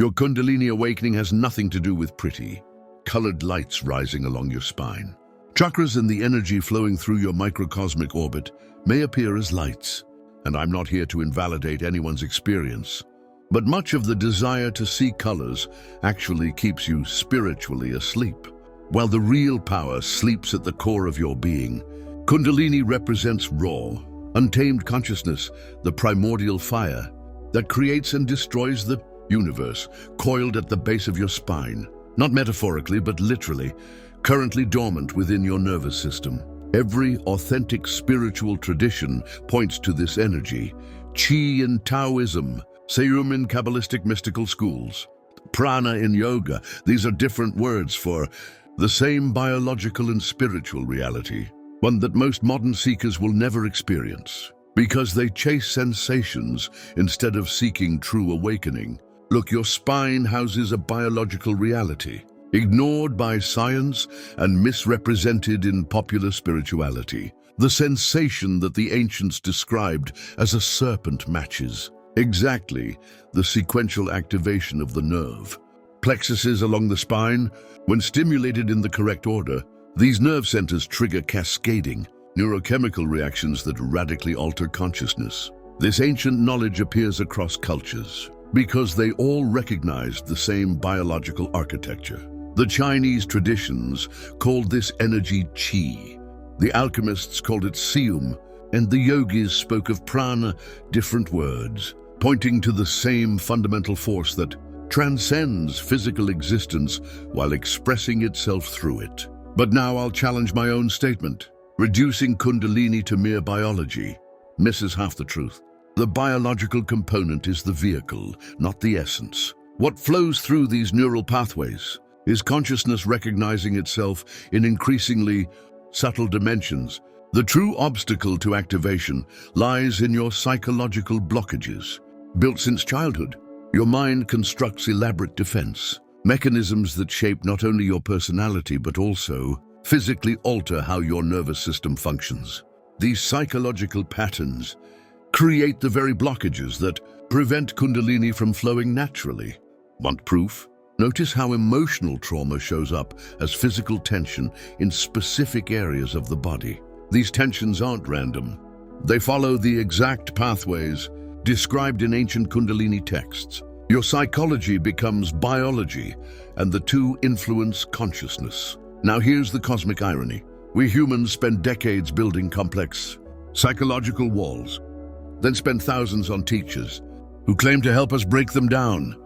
Your Kundalini awakening has nothing to do with pretty, colored lights rising along your spine. Chakras and the energy flowing through your microcosmic orbit may appear as lights, and I'm not here to invalidate anyone's experience. But much of the desire to see colors actually keeps you spiritually asleep. While the real power sleeps at the core of your being, Kundalini represents raw, untamed consciousness, the primordial fire that creates and destroys the universe, coiled at the base of your spine. Not metaphorically, but literally, currently dormant within your nervous system. Every authentic spiritual tradition points to this energy. Qi in Taoism, Seum in Kabbalistic mystical schools, prana in yoga. These are different words for the same biological and spiritual reality, one that most modern seekers will never experience, because they chase sensations instead of seeking true awakening. Look, your spine houses a biological reality, ignored by science and misrepresented in popular spirituality. The sensation that the ancients described as a serpent matches exactly the sequential activation of the nerve. Plexuses along the spine, when stimulated in the correct order, these nerve centers trigger cascading neurochemical reactions that radically alter consciousness. This ancient knowledge appears across cultures because they all recognized the same biological architecture. The Chinese traditions called this energy qi, the alchemists called it seum, and the yogis spoke of prana, different words, pointing to the same fundamental force that transcends physical existence while expressing itself through it. But now I'll challenge my own statement. Reducing Kundalini to mere biology misses half the truth. The biological component is the vehicle, not the essence. What flows through these neural pathways is consciousness recognizing itself in increasingly subtle dimensions. The true obstacle to activation lies in your psychological blockages. Built since childhood, your mind constructs elaborate defense mechanisms that shape not only your personality but also physically alter how your nervous system functions. These psychological patterns create the very blockages that prevent Kundalini from flowing naturally. Want proof? Notice how emotional trauma shows up as physical tension in specific areas of the body. These tensions aren't random. They follow the exact pathways described in ancient Kundalini texts. Your psychology becomes biology, and the two influence consciousness. Now here's the cosmic irony. We humans spend decades building complex psychological walls, then spend thousands on teachers who claim to help us break them down,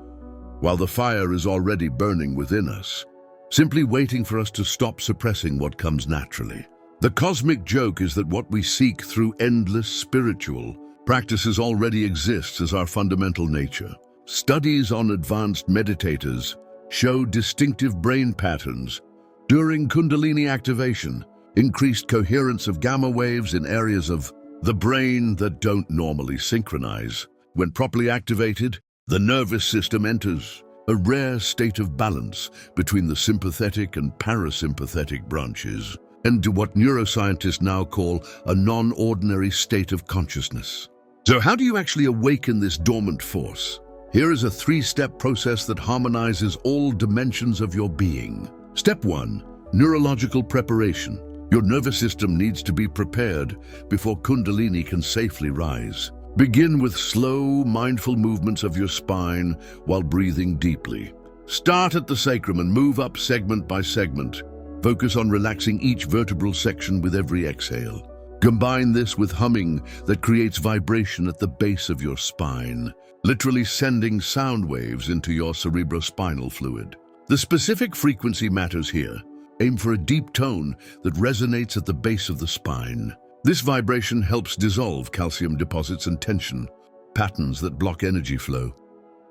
while the fire is already burning within us, simply waiting for us to stop suppressing what comes naturally. The cosmic joke is that what we seek through endless spiritual practices already exists as our fundamental nature. Studies on advanced meditators show distinctive brain patterns during Kundalini activation, increased coherence of gamma waves in areas of the brain that don't normally synchronize. When properly activated, the nervous system enters a rare state of balance between the sympathetic and parasympathetic branches, and to what neuroscientists now call a non-ordinary state of consciousness. So how do you actually awaken this dormant force? Here is a three-step process that harmonizes all dimensions of your being. Step 1. Neurological preparation. Your nervous system needs to be prepared before Kundalini can safely rise. Begin with slow, mindful movements of your spine while breathing deeply. Start at the sacrum and move up segment by segment. Focus on relaxing each vertebral section with every exhale. Combine this with humming that creates vibration at the base of your spine, literally sending sound waves into your cerebrospinal fluid. The specific frequency matters here. Aim for a deep tone that resonates at the base of the spine. This vibration helps dissolve calcium deposits and tension, patterns that block energy flow.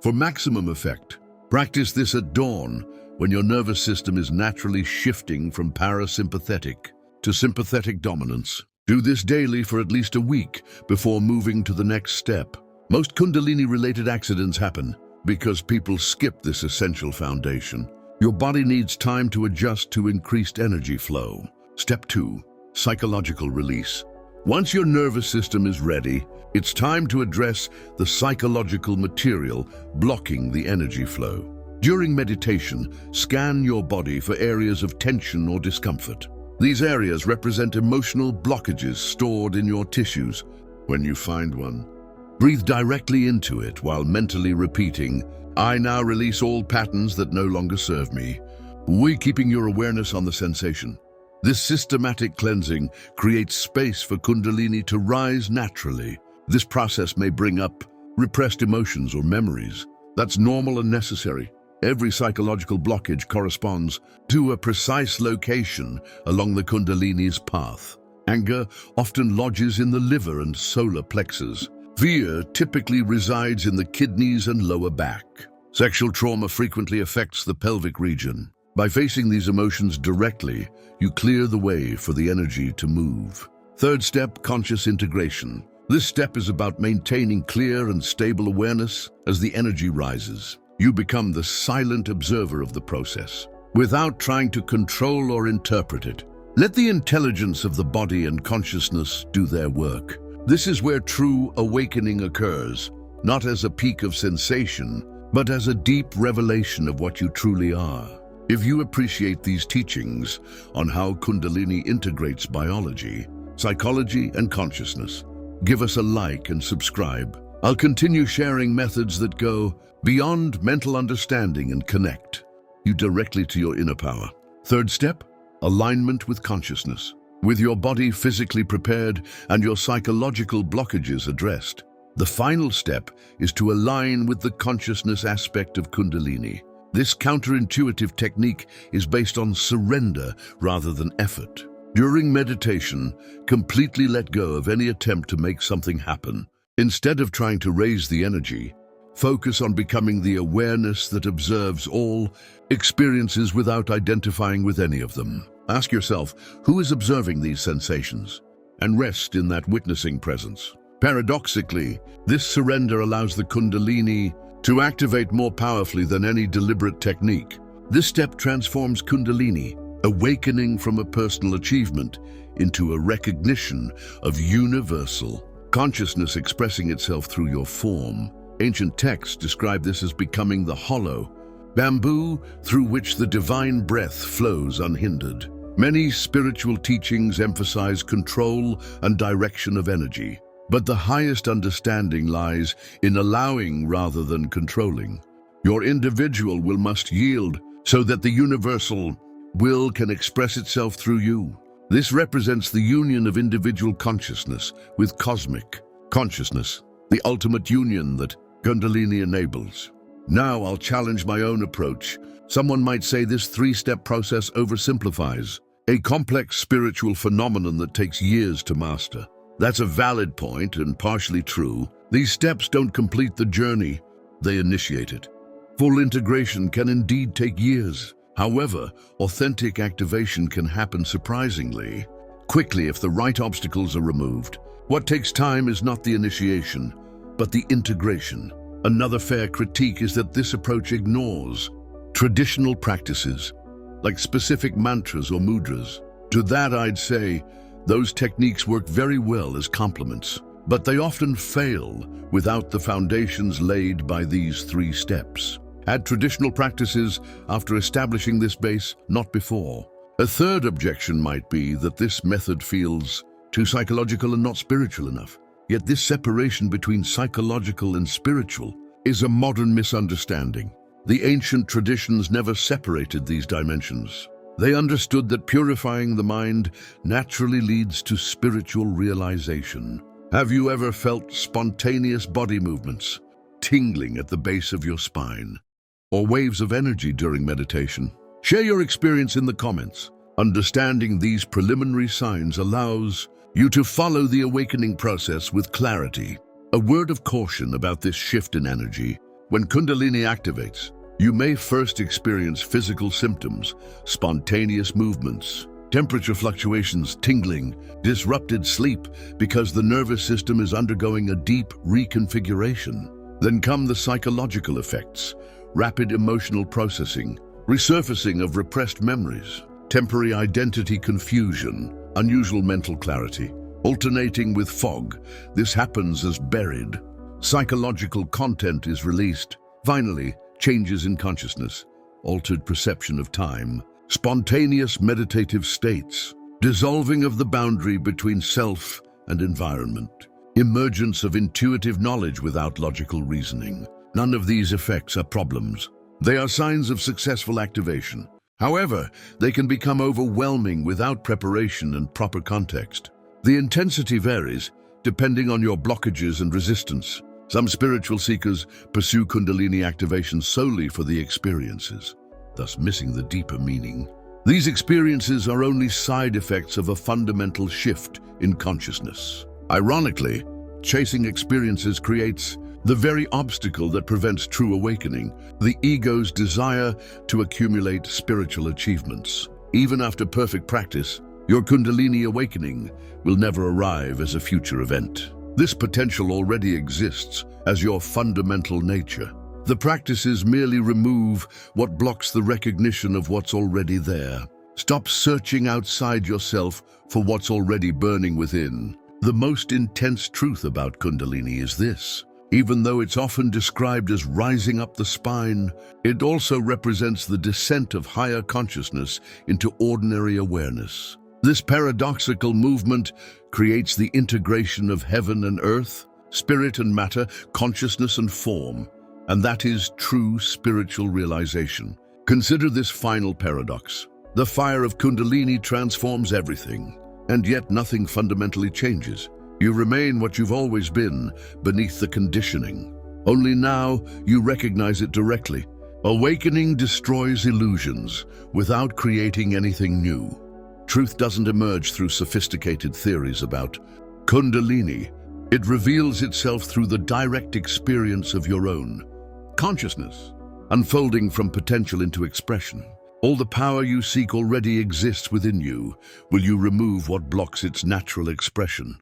For maximum effect, practice this at dawn when your nervous system is naturally shifting from parasympathetic to sympathetic dominance. Do this daily for at least a week before moving to the next step. Most Kundalini-related accidents happen because people skip this essential foundation. Your body needs time to adjust to increased energy flow. Step 2. Psychological release. Once your nervous system is ready, it's time to address the psychological material blocking the energy flow. During meditation, scan your body for areas of tension or discomfort. These areas represent emotional blockages stored in your tissues. When you find one, breathe directly into it while mentally repeating, "I now release all patterns that no longer serve me." Keeping your awareness on the sensation. This systematic cleansing creates space for Kundalini to rise naturally. This process may bring up repressed emotions or memories. That's normal and necessary. Every psychological blockage corresponds to a precise location along the Kundalini's path. Anger often lodges in the liver and solar plexus. Fear typically resides in the kidneys and lower back. Sexual trauma frequently affects the pelvic region. By facing these emotions directly, you clear the way for the energy to move. Third step, conscious integration. This step is about maintaining clear and stable awareness as the energy rises. You become the silent observer of the process, without trying to control or interpret it. Let the intelligence of the body and consciousness do their work. This is where true awakening occurs, not as a peak of sensation, but as a deep revelation of what you truly are. If you appreciate these teachings on how Kundalini integrates biology, psychology, and consciousness, give us a like and subscribe. I'll continue sharing methods that go beyond mental understanding and connect you directly to your inner power. Third step, alignment with consciousness. With your body physically prepared and your psychological blockages addressed, the final step is to align with the consciousness aspect of Kundalini. This counterintuitive technique is based on surrender rather than effort. During meditation, completely let go of any attempt to make something happen. Instead of trying to raise the energy, focus on becoming the awareness that observes all experiences without identifying with any of them. Ask yourself, who is observing these sensations? And rest in that witnessing presence. Paradoxically, this surrender allows the Kundalini to activate more powerfully than any deliberate technique. This step transforms Kundalini, awakening from a personal achievement, into a recognition of universal consciousness expressing itself through your form. Ancient texts describe this as becoming the hollow bamboo through which the divine breath flows unhindered. Many spiritual teachings emphasize control and direction of energy, but the highest understanding lies in allowing rather than controlling. Your individual will must yield so that the universal will can express itself through you. This represents the union of individual consciousness with cosmic consciousness, the ultimate union that Kundalini enables. Now I'll challenge my own approach. Someone might say this three-step process oversimplifies a complex spiritual phenomenon that takes years to master. That's a valid point and partially true. These steps don't complete the journey, they initiate it. Full integration can indeed take years. However, authentic activation can happen surprisingly quickly if the right obstacles are removed. What takes time is not the initiation, but the integration. Another fair critique is that this approach ignores traditional practices, like specific mantras or mudras. To that I'd say, those techniques work very well as complements, but they often fail without the foundations laid by these three steps. Add traditional practices after establishing this base, not before. A third objection might be that this method feels too psychological and not spiritual enough. Yet this separation between psychological and spiritual is a modern misunderstanding. The ancient traditions never separated these dimensions. They understood that purifying the mind naturally leads to spiritual realization. Have you ever felt spontaneous body movements, tingling at the base of your spine, or waves of energy during meditation? Share your experience in the comments. Understanding these preliminary signs allows you to follow the awakening process with clarity. A word of caution about this shift in energy. When Kundalini activates, you may first experience physical symptoms, spontaneous movements, temperature fluctuations, tingling, disrupted sleep because the nervous system is undergoing a deep reconfiguration. Then come the psychological effects, rapid emotional processing, resurfacing of repressed memories, temporary identity confusion, unusual mental clarity. Alternating with fog, this happens as buried. Psychological content is released. Finally, changes in consciousness, altered perception of time, spontaneous meditative states, dissolving of the boundary between self and environment, emergence of intuitive knowledge without logical reasoning. None of these effects are problems. They are signs of successful activation. However, they can become overwhelming without preparation and proper context. The intensity varies, depending on your blockages and resistance. Some spiritual seekers pursue Kundalini activation solely for the experiences, thus missing the deeper meaning. These experiences are only side effects of a fundamental shift in consciousness. Ironically, chasing experiences creates the very obstacle that prevents true awakening, the ego's desire to accumulate spiritual achievements. Even after perfect practice, your Kundalini awakening will never arrive as a future event. This potential already exists as your fundamental nature. The practices merely remove what blocks the recognition of what's already there. Stop searching outside yourself for what's already burning within. The most intense truth about Kundalini is this. Even though it's often described as rising up the spine, it also represents the descent of higher consciousness into ordinary awareness. This paradoxical movement creates the integration of heaven and earth, spirit and matter, consciousness and form, and that is true spiritual realization. Consider this final paradox. The fire of Kundalini transforms everything, and yet nothing fundamentally changes. You remain what you've always been, beneath the conditioning. Only now you recognize it directly. Awakening destroys illusions without creating anything new. Truth doesn't emerge through sophisticated theories about Kundalini. It reveals itself through the direct experience of your own consciousness, unfolding from potential into expression. All the power you seek already exists within you. Will you remove what blocks its natural expression?